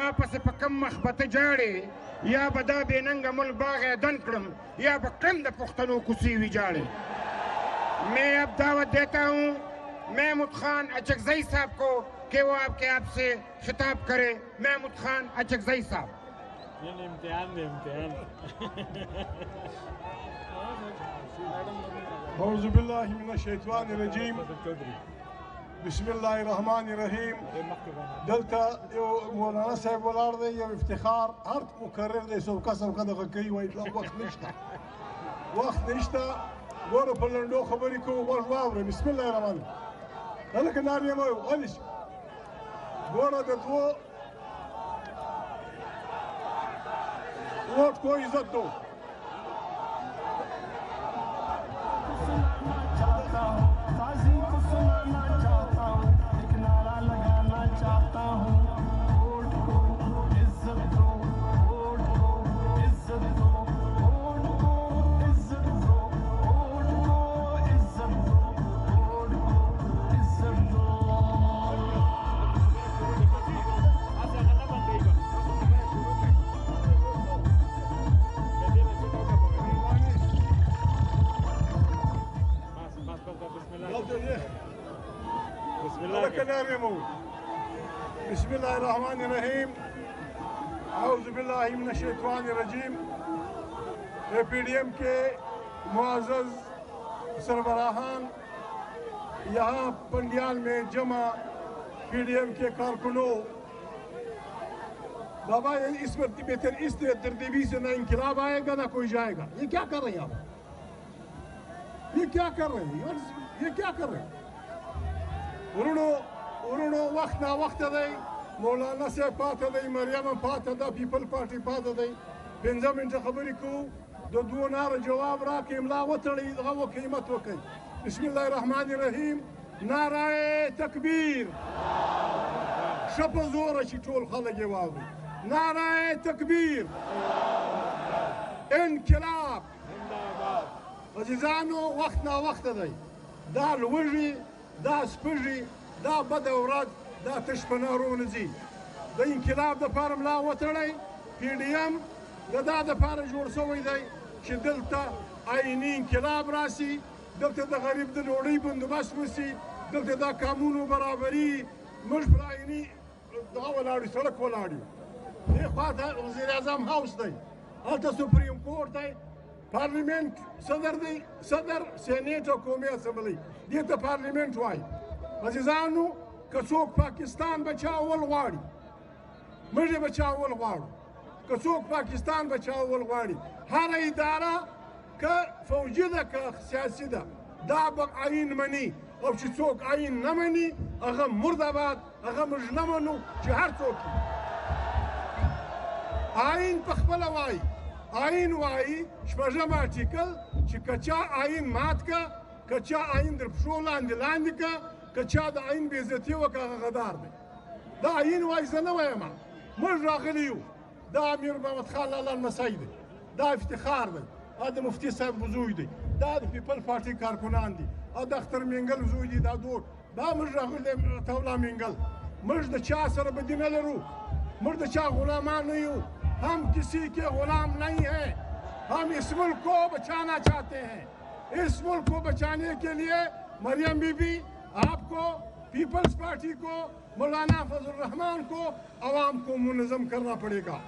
ما پس په کم مخ به ته جاړې یا به دا بېننګه ملک باغ دن کړم یا به کړم د پښتنو کوڅې ویجاړې میں اب دعوت دیتا ہوں محمود خان اچکزئی صاحب کو کہ وہ آپ کے آپ سے خطاب کرے محمود خان اچکزئی صاحب اعوذ باللہ من الشیطان الرجیم بسم اللہ الرحمن الرحیم دلتا مولانا صاحب ولاړ دی یو افتخار هر مقرر دی سوکه دغه کوي وایي وخت نشته ګوره په لنډو خبرې کوو غوږ واورئ بسم الله الرحمن الرحیم هلکه نارې مه وایو غلي شي ګوره د دوو ووټ کو عزت دو بسم اللہ الرحمن الرحیم اعوذ باللہ من الشیطان الرجیم اے پی ڈی ایم کے معزز سربراہان یہاں پنڈیال میں جمع پی ڈی ایم کے کارکنوں بابا اس ترتیبی سے نہ انقلاب آئے گا نہ کوئی جائے گا یہ کیا کر رہے ہیں آپ یہ کیا کر رہے ہیں ورونو وقت نا وقت دی مولانا صاحب پاته دی مریم پاته ده پیپل پارټي پاته دی 15 منټه خبرې کوو د دوو ناره جواب راکړئ املا وتړئ دغه وکړئ همت وکړئ بسم الله الرحمن الرحیم نعره تکبیر ښه په زوره چې ټول خلک یې واوري نعره تکبیر انقلاب عزیزانو وخت نا وخت دی دا لوږي دا سپږي دا بده ورځ دا تش په نارو نه ځي د انقلاب دپاره ملا وتړئ پی ډي ایم د دا دپاره جوړ شوی دی چې دلته آئیني انقلاب راسي دلته د غریب د ډوډۍ بندوبست وسي دلته دا قانون و برابري موږ پر آئیني دغه ولاړ یو سړک ولاړ یو دې خواته وزیر اعظم هاوس دی هلته سپریم کورټ دی پارلیمنت صدر دی صدر سینیټ او قومي اسمبلی دې ته پارلیمنت وایي عزیزانو که څوک پاکستان بچاول غواړي موږ یې بچاول غواړو که څوک پاکستان بچاول غواړي هره اداره که فوجي ده که سیاسي ده دا به آیین مني او چې څوک آیین نه مني هغه مردباد هغه موږ نه منو چې هر څوک آیین په خپله وایي آیین وایي شپږم آرټیکل چې که چا آیین مات که که چا آیین در پښو لاندې که که چا د آیین بېعزتي وکړه هغه غدار دی دا آیین وایي زه نه وایم موږ راغلي یو دا امیر محمد خان لالا لمسی دی دا افتخار دی دا د مفتي صاحب زوی دی دا د پیپل پارټي کارکنان دي دا د اختر مینګل زوی دی دا دوړ دا موږ راغلي تولا مینګل موږ د چا سره بدي نه لرو موږ د چا غلامان نه یو ہم کسی کے غلام نہیں ہیں ہم اس ملک کو بچانا چاہتے ہیں اس ملک کو بچانے کے لیے مریم بی بی آپ کو پیپلز پارٹی کو مولانا فضل الرحمان کو عوام کو منظم کرنا پڑے گا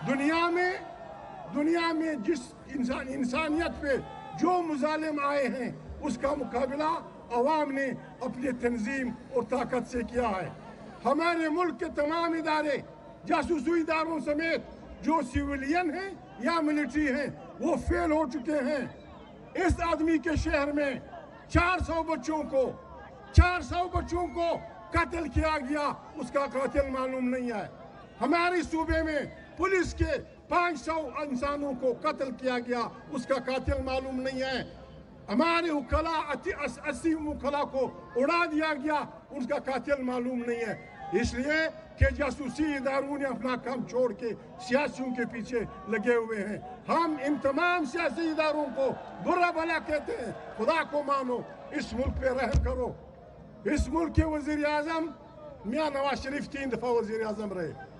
دنیا میں جس انسانیت پہ جو مظالم آئے ہیں اس کا مقابلہ عوام نے اپنی تنظیم اور طاقت سے کیا ہے ہمارے ملک کے تمام ادارے جاسوسی اداروں سمیت جو سیولین ہیں یا ملٹری ہیں وہ فیل ہو چکے ہیں اس آدمی کے شہر میں 400 بچوں کو قتل کیا گیا اس کا قاتل معلوم نہیں ہے ہمارے صوبے میں پولیس کے 500 انسانوں کو قتل کیا گیا اس کا قاتل معلوم نہیں ہے ہمارے وکلا 80 وکلا کو اڑا دیا گیا اس کا قاتل معلوم نہیں ہے اس لیے کہ جاسوسی اداروں نے اپنا کام چھوڑ کے سیاسیوں کے پیچھے لگے ہوئے ہیں ہم ان تمام سیاسی اداروں کو برا بھلا کہتے ہیں خدا کو مانو اس ملک پہ رحم کرو اس ملک کے وزیر اعظم میاں نواز شریف 3 دفعہ وزیر اعظم رہے